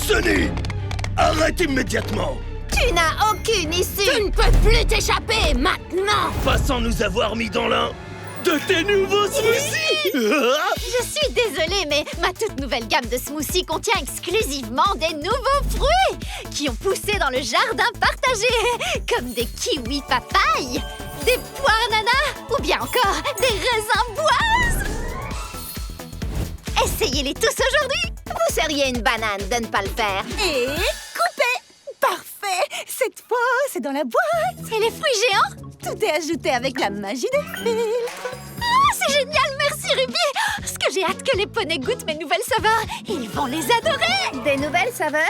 Sunny! Arrête immédiatement! Tu n'as aucune issue! Tu ne peux plus t'échapper, maintenant! Pas sans nous avoir mis dans l'un de tes nouveaux smoothies! Je suis désolée, mais ma toute nouvelle gamme de smoothies contient exclusivement des nouveaux fruits qui ont poussé dans le jardin partagé, comme des kiwis papayes, des poires nanas ou bien encore des raisins boise. Essayez-les tous aujourd'hui! Vous seriez une banane de ne pas le faire. Et coupé! Parfait! Cette fois, c'est dans la boîte! Et les fruits géants? Tout est ajouté avec la magie des filtres! Ah, c'est génial, merci Ruby! Ce que j'ai hâte que les poneys goûtent mes nouvelles saveurs. Ils vont les adorer! Des nouvelles saveurs?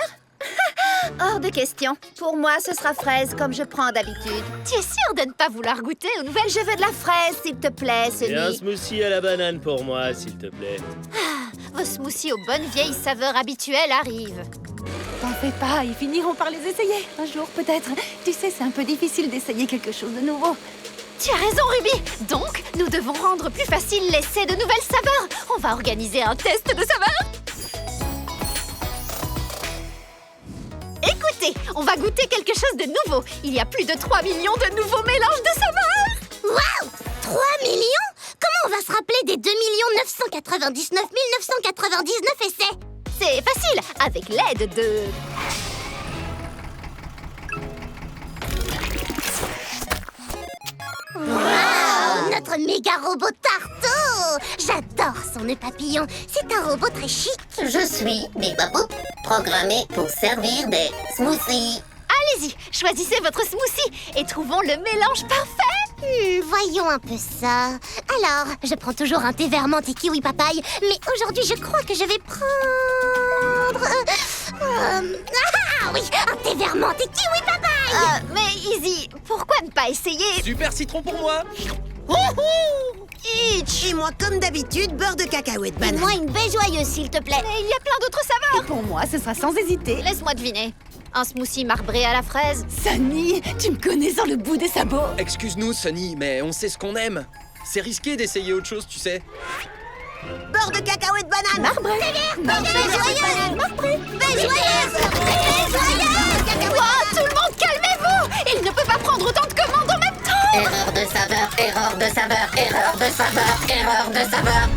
Hors de question. Pour moi, ce sera fraise comme je prends d'habitude. Tu es sûre de ne pas vouloir goûter aux nouvelles? Je veux de la fraise, s'il te plaît, Et un Sunny. smoothie à la banane pour moi, s'il te plaît. Vos smoothies aux bonnes vieilles saveurs habituelles arrivent. T'en fais pas, ils finiront par les essayer. Un jour, peut-être. Tu sais, c'est un peu difficile d'essayer quelque chose de nouveau. Tu as raison, Ruby! Donc, nous devons rendre plus facile l'essai de nouvelles saveurs. On va organiser un test de saveurs. Écoutez, on va goûter quelque chose de nouveau. Il y a plus de 3 millions de nouveaux mélanges de saveurs. Waouh! 3 millions? Comment on va se rappeler des 2 999 999 essais? C'est facile, avec l'aide de... Waouh! Notre méga robot Tarto! J'adore son nœud papillon. C'est un robot très chic. Je suis Bibabou, programmé pour servir des smoothies. Allez-y, choisissez votre smoothie et trouvons le mélange parfait. Voyons un peu ça. Alors, je prends toujours un thé vert menthe et kiwi papaye, mais aujourd'hui, je crois que je vais prendre... ah oui, un thé vert menthe et kiwi papaye. Mais Izzy, pourquoi ne pas essayer? Super citron pour moi! Itch! Et moi, comme d'habitude, beurre de cacahuète banane. Donne-moi une baie joyeuse, s'il te plaît. Mais il y a plein d'autres saveurs. Pour moi, ce sera sans hésiter. Laisse-moi deviner. Un smoothie marbré à la fraise? Sunny, tu me connais sur le bout des sabots. Excuse-nous, Sunny, mais on sait ce qu'on aime. C'est risqué d'essayer autre chose, tu sais. Beurre de cacahuète banane. Marbré. Baie joyeuse. Baie joyeuse. Baie joyeuse. Wow, tout le monde, calmez-vous! Il ne peut pas prendre autant de commandes en même temps! Erreur de saveur, erreur de saveur, erreur de saveur, erreur de saveur.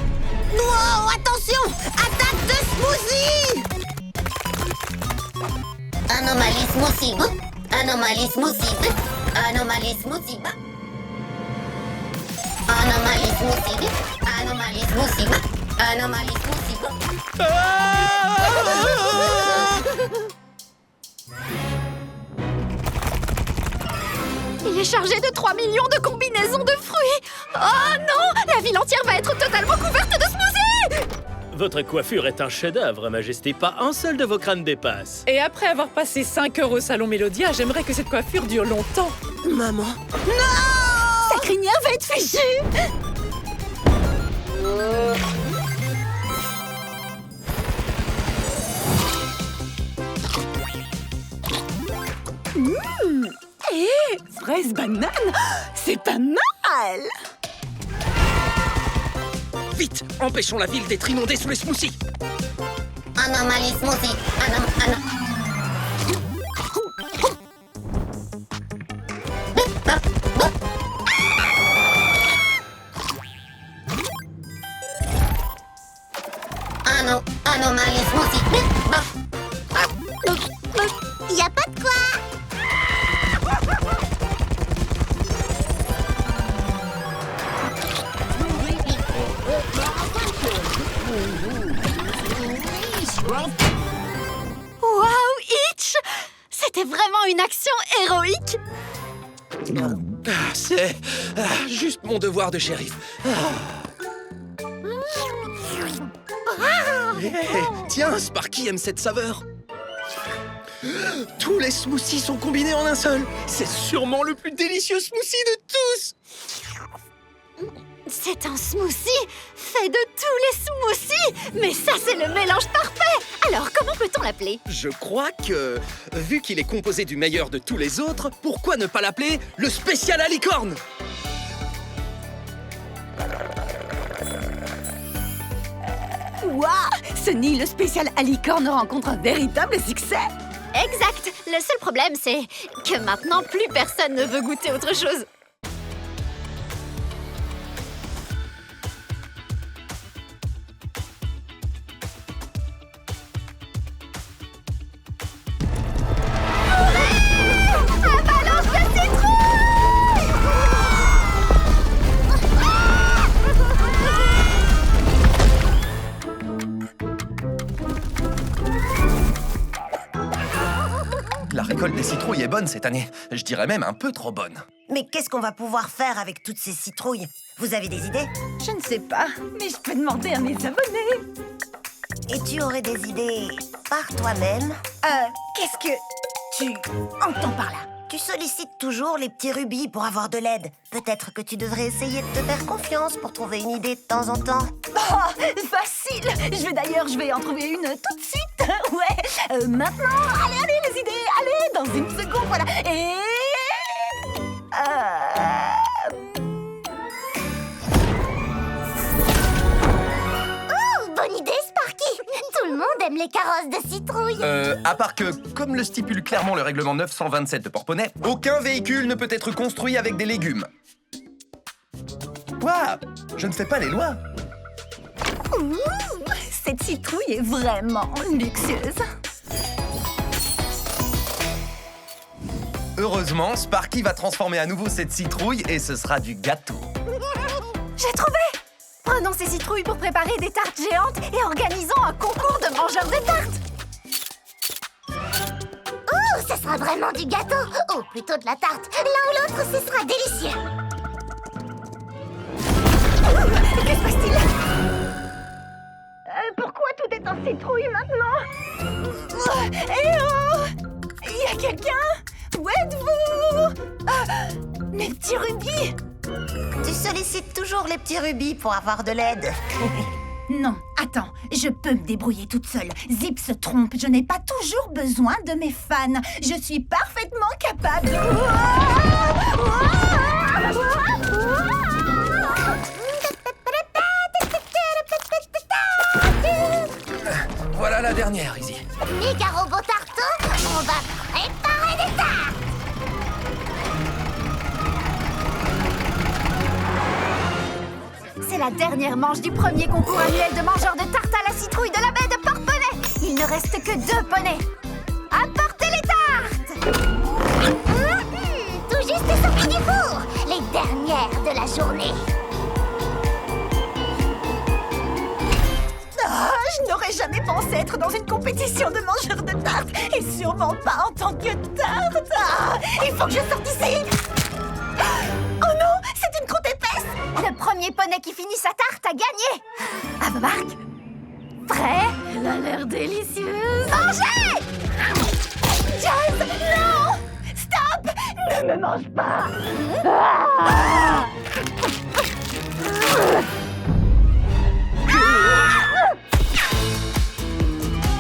Wow, attention! Attaque de smoothie! Anomalie smoothie bout, anomalie smoothie bout, anomalie smoothie bout. Anomalie smoothie bout, anomalie smoothie bout, anomalie smoothie bout. Il est chargé de 3 millions de combinaisons de fruits! Oh non! La ville entière va être totalement couverte de smoothies! Votre coiffure est un chef-d'œuvre, Majesté. Pas un seul de vos crânes dépasse. Et après avoir passé 5 heures au salon Mélodia, j'aimerais que cette coiffure dure longtemps. Maman. Ta crinière va être fichue. Fraise banane, c'est pas mal. Vite, empêchons la ville d'être inondée sous les smoothies. Anomalie smoothie, anomalie smoothie. Y a pas de quoi. Waouh, Itch! C'était vraiment une action héroïque! C'est juste mon devoir de shérif. Hey, tiens, Sparky aime cette saveur. Tous les smoothies sont combinés en un seul. C'est sûrement le plus délicieux smoothie de tous. C'est un smoothie fait de tous les smoothies! Mais ça, c'est le mélange parfait! Alors, comment peut-on l'appeler? Je crois que, vu qu'il est composé du meilleur de tous les autres, pourquoi ne pas l'appeler le spécial à licorne? Waouh, Sunny, le spécial à licorne rencontre un véritable succès. Exact. Le seul problème, c'est que maintenant, plus personne ne veut goûter autre chose. Avalanche de citrouilles! La récolte des citrouilles est bonne cette année. Je dirais même un peu trop bonne. Mais qu'est-ce qu'on va pouvoir faire avec toutes ces citrouilles? Vous avez des idées? Je ne sais pas, mais je peux demander à mes abonnés. Et tu aurais des idées par toi-même? Qu'est-ce que tu entends par là? Tu sollicites toujours les petits rubis pour avoir de l'aide. Peut-être que tu devrais essayer de te faire confiance pour trouver une idée de temps en temps. Oh, facile! Je vais en trouver une tout de suite. Ouais, maintenant, allez, les idées, allez, dans une seconde, voilà. Et... Oh, bonne idée, Sparky! Tout le monde aime les carrosses de citrouille. À part que, comme le stipule clairement le règlement 927 de Porponnet, aucun véhicule ne peut être construit avec des légumes. Quoi? Je ne fais pas les lois. Ouh, cette citrouille est vraiment luxueuse. Heureusement, Sparky va transformer à nouveau cette citrouille et ce sera du gâteau. J'ai trouvé! Prenons ces citrouilles pour préparer des tartes géantes et organisons un concours de mangeurs de tartes! Oh, ce sera vraiment du gâteau. Ou plutôt de la tarte. L'un ou l'autre, ce sera délicieux. Que se passe-t-il? Pourquoi tout est en citrouille maintenant? Eh oh! Il y a quelqu'un? Où êtes-vous? Mes petits rubis! Tu sollicites toujours les petits rubis pour avoir de l'aide. Non, attends, je peux me débrouiller toute seule. Zip se trompe, je n'ai pas toujours besoin de mes fans. Je suis parfaitement capable de... Voilà la dernière, Izzy. Méga robot tarteau, on va préparer des tartes. C'est la dernière manche du premier concours annuel de mangeurs de tartes à la citrouille de la baie de Porponnet. Il ne reste que 2 poneys. Apportez les tartes! Tout juste sorti du four. Les dernières de la journée. Ah, je n'aurais jamais pensé être dans une compétition de mangeurs de tartes. Et sûrement pas en tant que tarte. Ah, il faut que je sorte d'ici. Oh non, c'est une croûte épaisse. Le premier poney qui finit sa tarte a gagné. À vos marques. Prêt? Elle a l'air délicieuse. Mangez! Jazz, non! Stop! Ne me mange pas!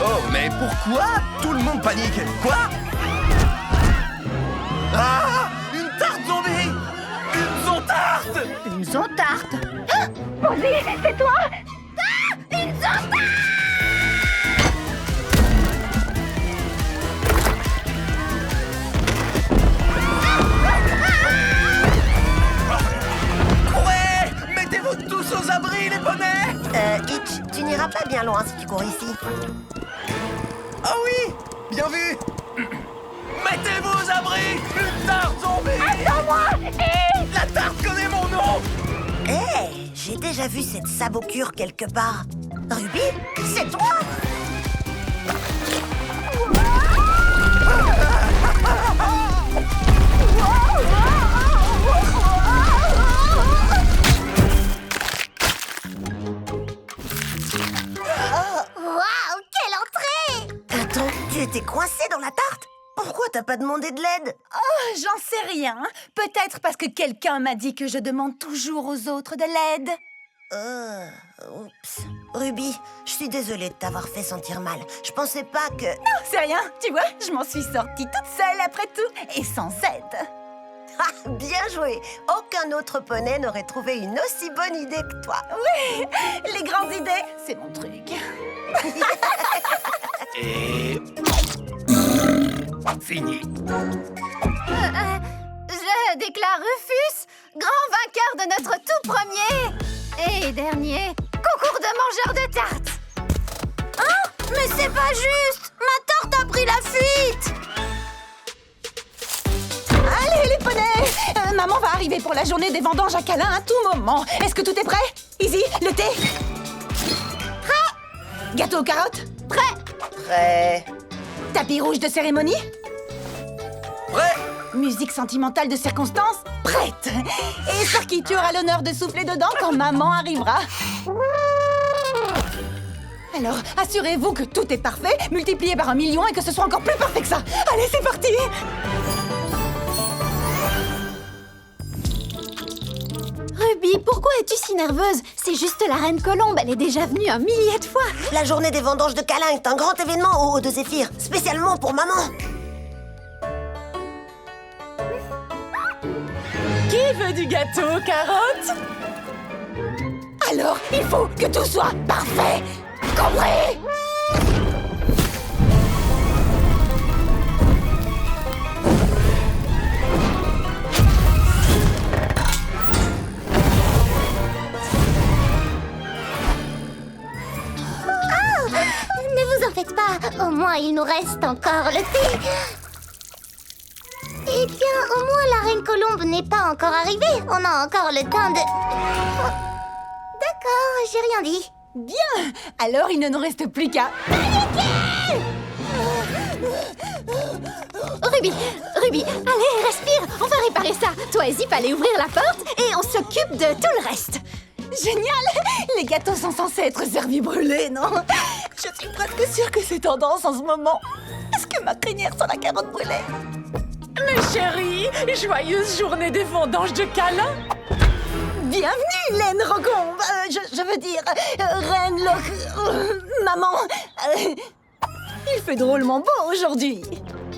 Oh, mais pourquoi tout le monde panique? Quoi? Ah! Une tarte zombie! Une zontarte! Une zontarte! Posy, c'est toi? Une zontarte! Ouais! Mettez-vous tous aux abris, les poneys! Hitch, tu n'iras pas bien loin si tu cours ici. Ah oui! Bien vu! Mettez-vous aux abris! Une tarte zombie! Attends-moi! La tarte connaît mon nom! Hé, j'ai déjà vu cette sabocure quelque part. Ruby, c'est toi? Waouh, quelle entrée! Attends, tu étais coincé dans la tarte? Pourquoi t'as pas demandé de l'aide? Oh, j'en sais rien. Peut-être parce que quelqu'un m'a dit que je demande toujours aux autres de l'aide. Oups. Ruby, je suis désolée de t'avoir fait sentir mal. Je pensais pas que... Non, c'est rien. Tu vois, je m'en suis sortie toute seule après tout et sans aide. Bien joué. Aucun autre poney n'aurait trouvé une aussi bonne idée que toi. Oui, les grandes idées, c'est mon truc. Et... Fini. Je déclare Rufus, grand vainqueur de notre tout premier et dernier concours de mangeurs de tartes. Hein? Mais c'est pas juste! Ma tarte a pris la fuite! Allez, les poneys! Maman va arriver pour la journée des vendanges à câlin à tout moment. Est-ce que tout est prêt? Izzy, le thé? Prêt! Gâteau aux carottes? Prêt? Prêt. Tapis rouge de cérémonie? Prêt? Musique sentimentale de circonstance? Prête! Et Sarkiture a l'honneur de souffler dedans quand maman arrivera. Alors, assurez-vous que tout est parfait, multiplié par 1 million et que ce soit encore plus parfait que ça. Allez, c'est parti! Ruby, pourquoi es-tu si nerveuse? C'est juste la reine Colombe, elle est déjà venue 1 millier de fois. La journée des vendanges de câlin est un grand événement au Haut de Zéphyr, spécialement pour maman. Qui veut du gâteau aux carottes? Alors, il faut que tout soit parfait! Compris? Ne vous en faites pas, au moins il nous reste encore le thé. Eh bien, au moins la reine Colombe n'est pas encore arrivée. On a encore le temps de... Oh. D'accord, j'ai rien dit. Bien! Alors, il ne nous reste plus qu'à... Ruby, allez, respire, on va réparer ça. Toi et Zip, allez ouvrir la porte et on s'occupe de tout le reste. Génial! Les gâteaux sont censés être servis brûlés, non? Je suis presque sûre que c'est tendance en ce moment. Est-ce que ma crinière sent la carotte brûlée? Mes chéris, joyeuse journée des vendanges de câlin. Bienvenue, Laine Rogombe. Je veux dire, Reine Loc... maman. Il fait drôlement beau aujourd'hui.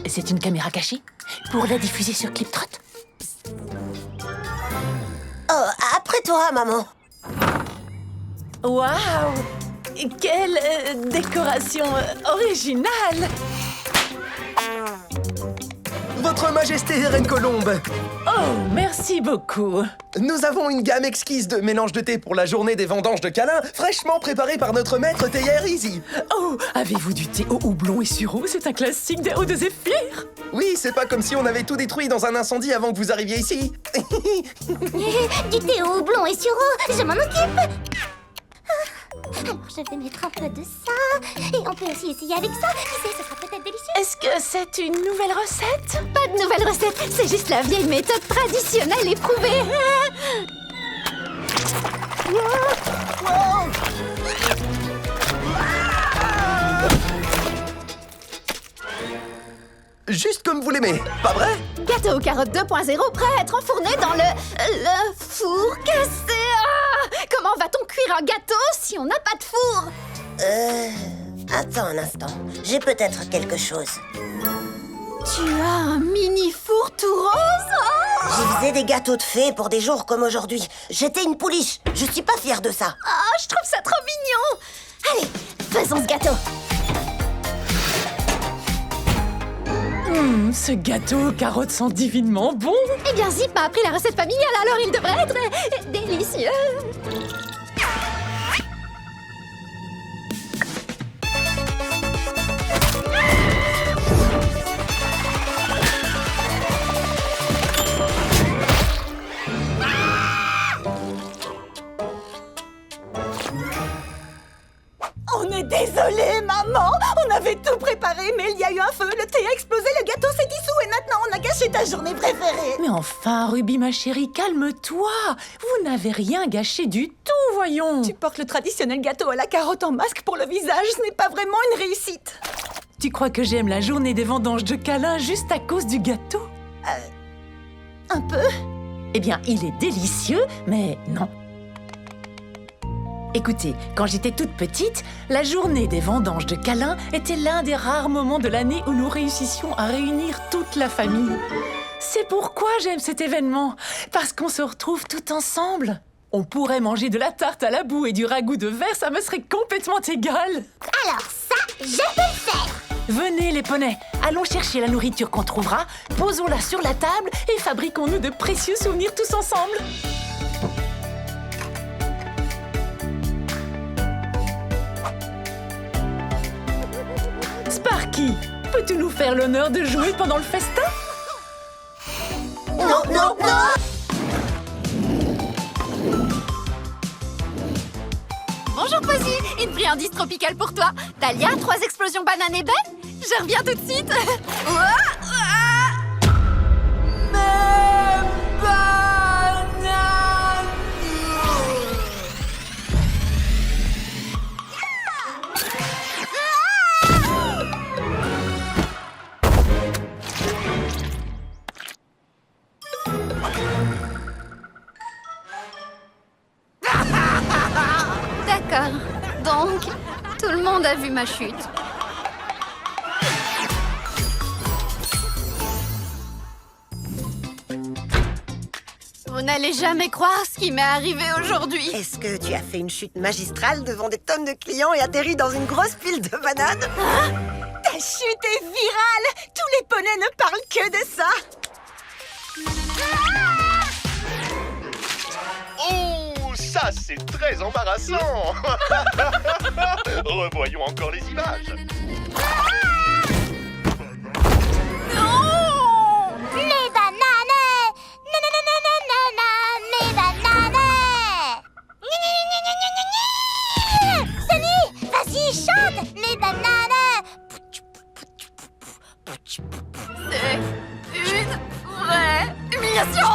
C'est une caméra cachée pour la diffuser sur Cliptrot. Oh, après toi, maman. Waouh! Quelle décoration originale! Votre Majesté, Reine Colombe, Oh, merci beaucoup! nous avons une gamme exquise de mélange de thé pour la journée des vendanges de câlin, fraîchement préparée par notre maître théière Izzy. Oh, avez-vous du thé au houblon et sureau? C'est un classique des Hauts de Zéphyr! Oui, c'est pas comme si on avait tout détruit dans un incendie avant que vous arriviez ici. Du thé au houblon et sureau, je m'en occupe. Alors, je vais mettre un peu de ça. Et on peut aussi essayer avec ça. Qui sait, ce sera peut-être délicieux. Est-ce que c'est une nouvelle recette? Pas de nouvelle recette, c'est juste la vieille méthode traditionnelle éprouvée. Juste comme vous l'aimez, pas vrai? Gâteau aux carottes 2.0 prêt à être enfourné dans le four cassé. Ah, comment va-t-on cuire un gâteau si on n'a pas de four? Attends un instant. J'ai peut-être quelque chose. Tu as un mini four tout rose? Oh, Je faisais des gâteaux de fées pour des jours comme aujourd'hui. J'étais une pouliche. Je suis pas fière de ça. oh, je trouve ça trop mignon. Allez, faisons ce gâteau. Ce gâteau aux carottes sent divinement bon! Eh bien, Zip m'a appris la recette familiale, alors il devrait être délicieux. On est désolé, maman. On avait tout préparé, mais il y a eu un feu, le thé a explosé, le gâteau s'est dissous et maintenant on a gâché ta journée préférée. Mais enfin, Ruby, ma chérie, calme-toi! Vous n'avez rien gâché du tout, voyons! Tu portes le traditionnel gâteau à la carotte en masque pour le visage, ce n'est pas vraiment une réussite. Tu crois que j'aime la journée des vendanges de câlin juste à cause du gâteau? Un peu. Eh bien, il est délicieux, mais non. Écoutez, quand j'étais toute petite, la journée des vendanges de câlin était l'un des rares moments de l'année où nous réussissions à réunir toute la famille. C'est pourquoi j'aime cet événement. Parce qu'on se retrouve tout ensemble. On pourrait manger de la tarte à la boue et du ragoût de verre, ça me serait complètement égal. Alors ça, je peux le faire. Venez les poneys, allons chercher la nourriture qu'on trouvera, posons-la sur la table et fabriquons-nous de précieux souvenirs tous ensemble. Sparky, peux-tu nous faire l'honneur de jouer pendant le festin? Non, non, non! Bonjour Posy, une friandise tropicale pour toi. Talia, 3 explosions bananes et baies. Je reviens tout de suite. D'accord. Donc, tout le monde a vu ma chute. Vous n'allez jamais croire ce qui m'est arrivé aujourd'hui. Est-ce que tu as fait une chute magistrale devant des tonnes de clients et atterri dans une grosse pile de bananes? Ta chute est virale! Tous les poneys ne parlent que de ça! Oh, ça c'est très embarrassant. Revoyons encore les images. Les bananes! Nananananana, mes bananes! Sunny, vas-y, chante! Mes bananes! C'est une vraie humiliation.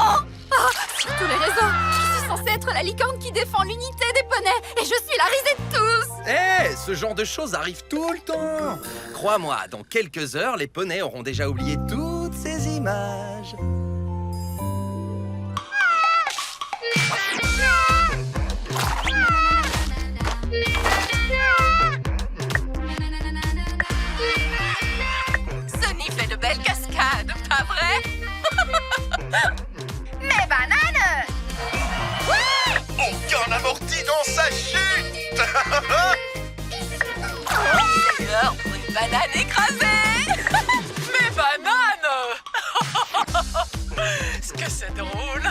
Sur tous les réseaux, je suis censée être la licorne qui défend l'unité des poneys et je suis la risée de tous. Hé, ce genre de choses arrive tout le temps. Crois-moi, dans quelques heures, les poneys auront déjà oublié toutes ces images. Sunny fait de belles cascades, pas vrai? Mes bananes! Aucun amorti dans sa chute. Alors, une banane écrasée. Mes bananes. Ce que c'est drôle.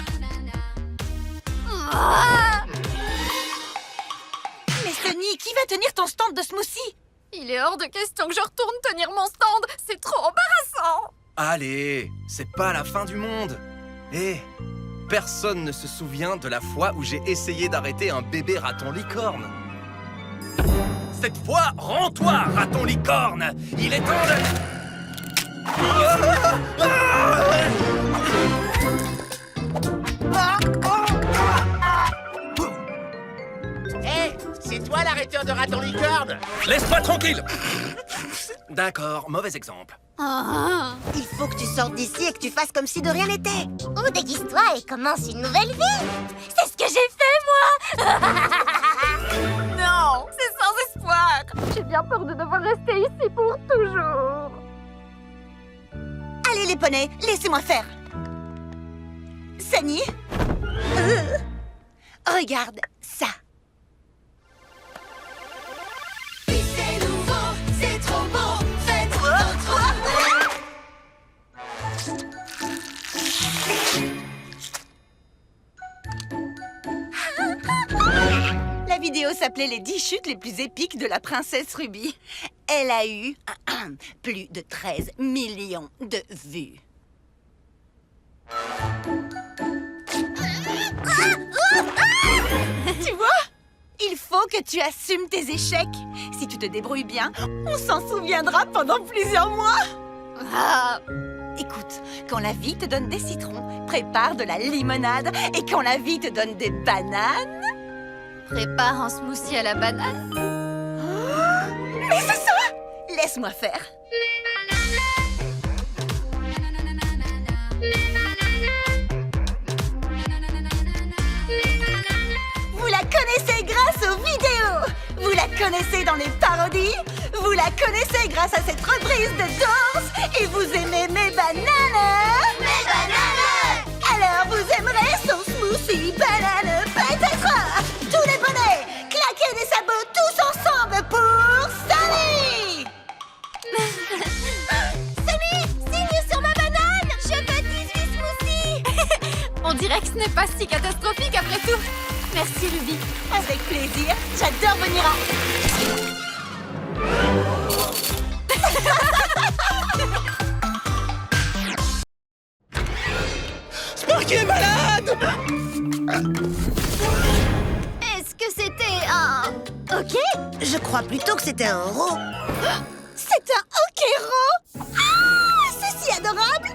Mais Sunny, qui va tenir ton stand de smoothie? Il est hors de question que je retourne tenir mon stand. C'est trop embarrassant. Allez, c'est pas la fin du monde. Hé, personne ne se souvient de la fois où j'ai essayé d'arrêter un bébé raton licorne. Cette fois, rends-toi, raton licorne. Il est temps de... Hé, c'est toi l'arrêteur de raton licorne? Laisse-moi tranquille. D'accord, mauvais exemple. Il faut que tu sortes d'ici et que tu fasses comme si de rien n'était. Ou déguise-toi et commence une nouvelle vie! C'est ce que j'ai fait, moi! Non, c'est sans espoir. J'ai bien peur de devoir rester ici pour toujours. Allez les poneys, laissez-moi faire. Sunny, regarde ça. C'est nouveau, c'est trop beau. Faites votre La vidéo s'appelait les 10 chutes les plus épiques de la princesse Ruby. Elle a eu plus de 13 millions de vues. Tu vois? Il faut que tu assumes tes échecs. Si tu te débrouilles bien, on s'en souviendra pendant plusieurs mois. Écoute, quand la vie te donne des citrons, prépare de la limonade. Et quand la vie te donne des bananes... Prépare un smoothie à la banane. Mais c'est ça! Laisse-moi faire. Vous la connaissez grâce aux vidéos. Vous la connaissez dans les parodies. Vous la connaissez grâce à cette reprise de danse. Et vous aimez mes bananes. Mes bananes! dirait que ce n'est pas si catastrophique après tout. Merci, Ruby. Avec plaisir. J'adore venir à... Sparky est malade! Est-ce que c'était un... Ok? Je crois plutôt que c'était un ro. C'est un Okero! Ah, c'est si adorable!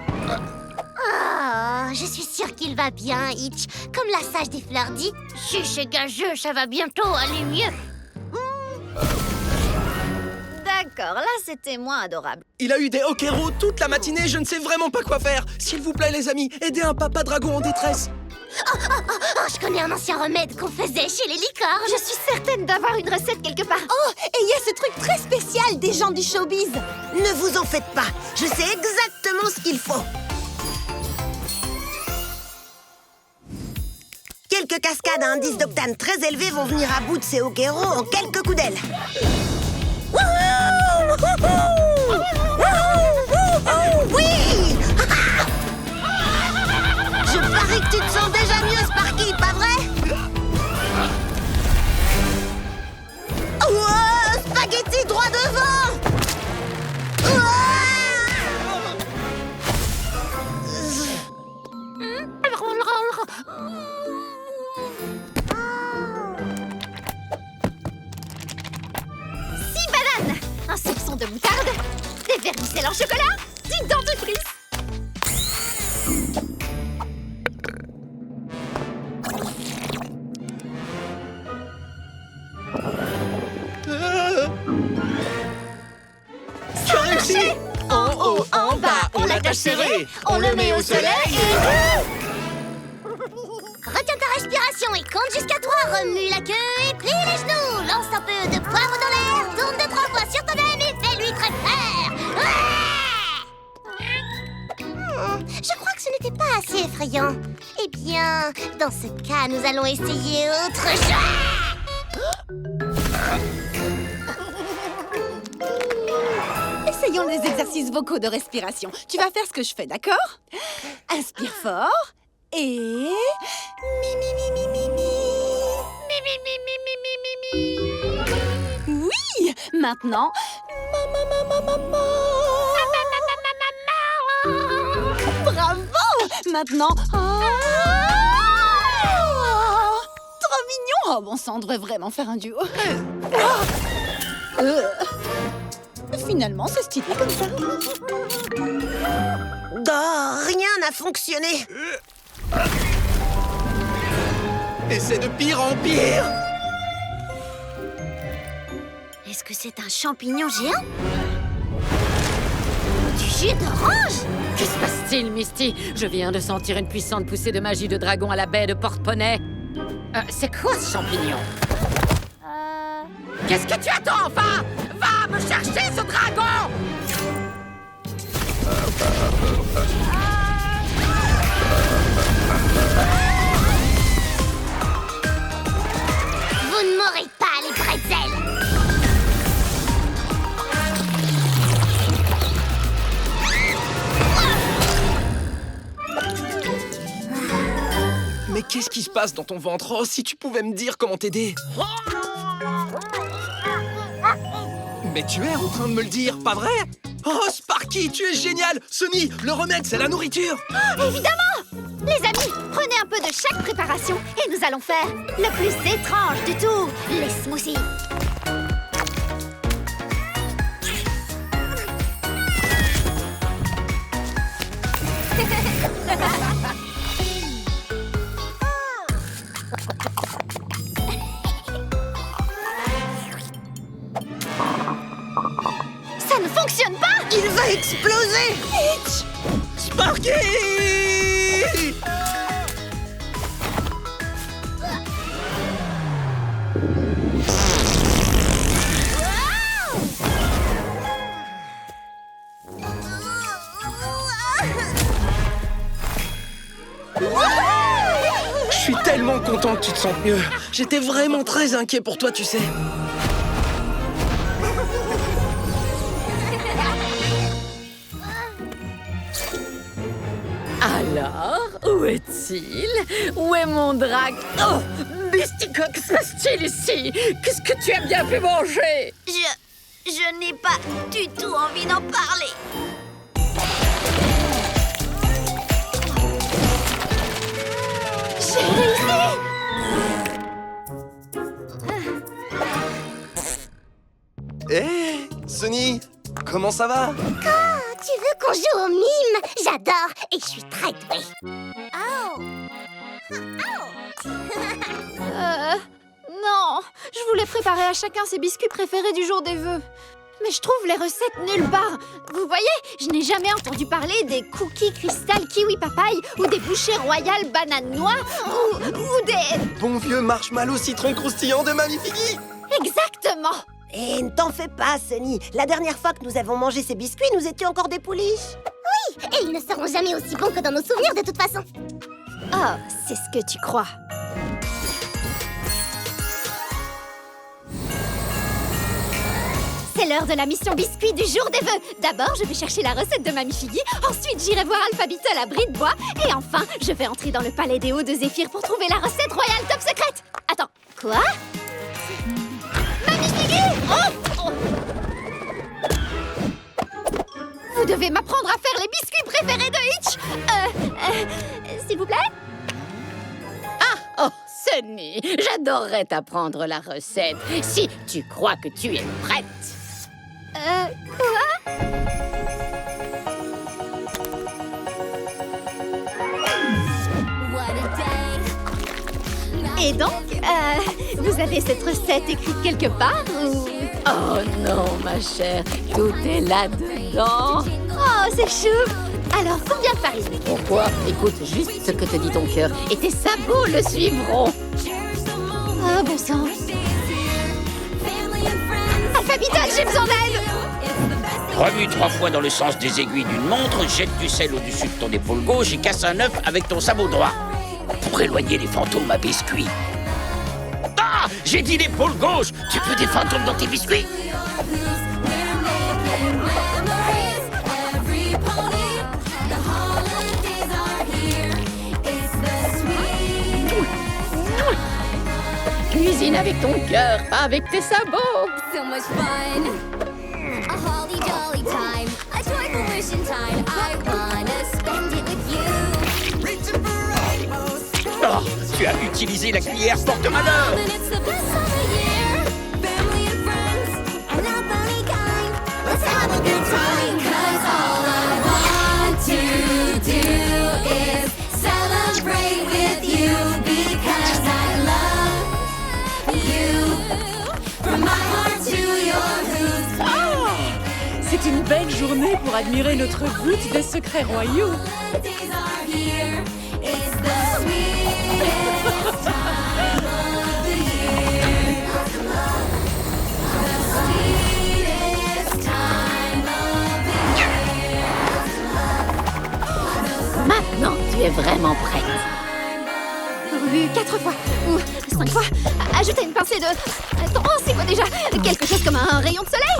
Oh, je suis sûre qu'il va bien, Hitch. Comme la sage des fleurs dit, chuche gageux, ça va bientôt aller mieux. D'accord, là c'était moins adorable. Il a eu des Okero toute la matinée, je ne sais vraiment pas quoi faire. S'il vous plaît, les amis, aidez un papa dragon en détresse. Oh, je connais un ancien remède qu'on faisait chez les licornes. Je suis certaine d'avoir une recette quelque part. Oh, et il y a ce truc très spécial des gens du showbiz. Ne vous en faites pas, je sais exactement ce qu'il faut. Quelques cascades à indice d'octane très élevé vont venir à bout de ces Okero en quelques coups d'aile. Oui! Je parie que tu te sens déjà mieux, Sparky, pas vrai? Oh, spaghetti droit devant! Six bananes, un soupçon de moutarde, des vermicelles en chocolat, du dentifrice. Tu as réussi! En haut, en bas, on l'attache serré, on le met au soleil et... Retiens ta respiration et compte jusqu'à 3. Remue la queue et plie les genoux. Lance un peu de poivre dans l'air. Tourne 2-3 fois sur toi-même et fais-lui très peur. Je crois que ce n'était pas assez effrayant. Eh bien, dans ce cas, nous allons essayer autre chose. Essayons les exercices vocaux de respiration. Tu vas faire ce que je fais, d'accord? Inspire fort et... Mi, mi, mi, mi, mi, mi. Mi, mi, mi, mi, mi, mi, mi, mi. Oui! Maintenant... Bravo! Maintenant... Trop mignon! Oh, bon sang, on devrait vraiment faire un duo. Finalement, c'est stylé comme ça. Rien n'a fonctionné. Et c'est de pire en pire. Est-ce que c'est un champignon géant? Du jus d'orange? Que se passe-t-il, Misty? Je viens de sentir une puissante poussée de magie de dragon à la baie de Porte-Poney. C'est quoi ce champignon? Qu'est-ce que tu attends, enfin? Va me chercher ce dragon! Vous ne m'aurez pas, les bretzels! Mais qu'est-ce qui se passe dans ton ventre? Oh, si tu pouvais me dire comment t'aider. Mais tu es en train de me le dire, pas vrai? Oh, Sparky, tu es génial! Sonny, le remède, c'est la nourriture! Évidemment! Les amis, prenez un peu de chaque préparation et nous allons faire le plus étrange du tout, les smoothies. Ça ne fonctionne pas! Il va exploser! Hitch! Sparky! Je suis tellement content que tu te sentes mieux. J'étais vraiment très inquiet pour toi, tu sais. Alors, où est-il? Où est mon drague? Oh, Misty, que se passe-t-il ici? Qu'est-ce que tu as bien pu manger? Je n'ai pas du tout envie d'en parler. J'ai réussi! Hé, Sonny, comment ça va? Tu veux qu'on joue au mime? J'adore et je suis très douée. Non, je voulais préparer à chacun ses biscuits préférés du jour des vœux. Mais je trouve les recettes nulle part. Vous voyez, je n'ai jamais entendu parler des cookies cristal kiwi papaye ou des bouchées royales banane noix ou des... Bon vieux marshmallow citron croustillant de Mamie Figgy. Exactement. Et ne t'en fais pas, Sonny. La dernière fois que nous avons mangé ces biscuits, nous étions encore des pouliches. Oui, et ils ne seront jamais aussi bons que dans nos souvenirs de toute façon. Oh, c'est ce que tu crois. C'est l'heure de la mission biscuit du jour des vœux. D'abord, je vais chercher la recette de Mamie Figgy. Ensuite, j'irai voir Alphabitol à Brie de Bois. Et enfin, je vais entrer dans le palais des Hauts de Zéphyr pour trouver la recette royale top secrète. Attends, quoi? Mamie Figgy! Oh! Vous devez m'apprendre à faire les biscuits préférés de Hitch. S'il vous plaît? Oh, Sonny, j'adorerais t'apprendre la recette, si tu crois que tu es prête. Quoi? Et donc, vous avez cette recette écrite quelque part ou... Oh non, ma chère, tout est là-dedans. Oh, c'est chou! Alors, combien de farine? Pourquoi? Écoute juste ce que te dit ton cœur, et tes sabots le suivront. Ah, bon sang. Alphabitol, j'ai besoin d'aide! Remue 3 fois dans le sens des aiguilles d'une montre, jette du sel au-dessus de ton épaule gauche et casse un œuf avec ton sabot droit. Pour éloigner les fantômes à biscuits. Ah! J'ai dit l'épaule gauche! Tu veux des fantômes dans tes biscuits? Cuisine avec ton cœur, pas avec tes sabots. So much fun. A holly jolly time. A joyful wishing time. I wanna spend it with you. Reaching for rainbows. Oh, tu as utilisé la cuillère porte-malheur! And it's the best time of year. Family and friends. And not funny kind. Let's have a good time. 'Cause all I want to do is celebrate with you. Because I love you. From my heart to your hooves. C'est une belle journée pour admirer notre voûte des secrets royaux. Days are here. It's the sweetest time of the year. The sweetest time of the year. Maintenant, tu es vraiment prête. Oui, 4 fois. Ou 5 fois. Ajoutez une pincée de... Attends, c'est quoi déjà? Quelque chose comme un rayon de soleil?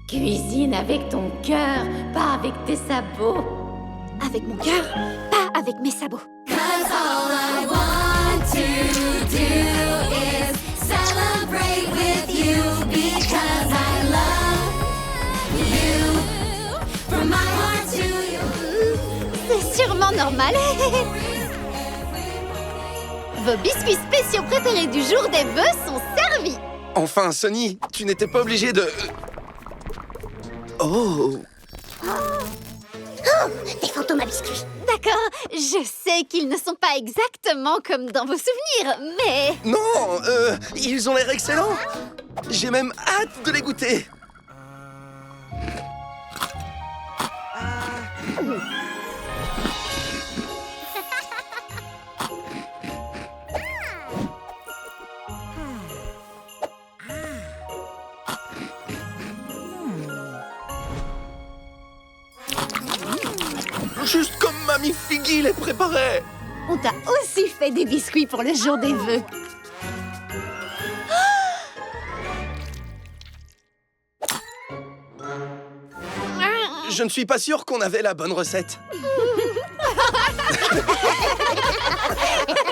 Cuisine avec ton cœur, pas avec tes sabots. Avec mon cœur, pas avec mes sabots. 'Cause all I want to do is celebrate with you. Because I love you. From my heart to your... C'est sûrement normal. Vos biscuits spéciaux préférés du jour des vœux sont servis. Enfin, Sonny, tu n'étais pas obligé de... Oh! Oh, des fantômes à biscuits. D'accord, je sais qu'ils ne sont pas exactement comme dans vos souvenirs, mais... Non, ils ont l'air excellents. J'ai même hâte de les goûter. Juste comme Mamie Figgy les préparait. On t'a aussi fait des biscuits pour le jour des vœux. je ne suis pas sûr qu'on avait la bonne recette.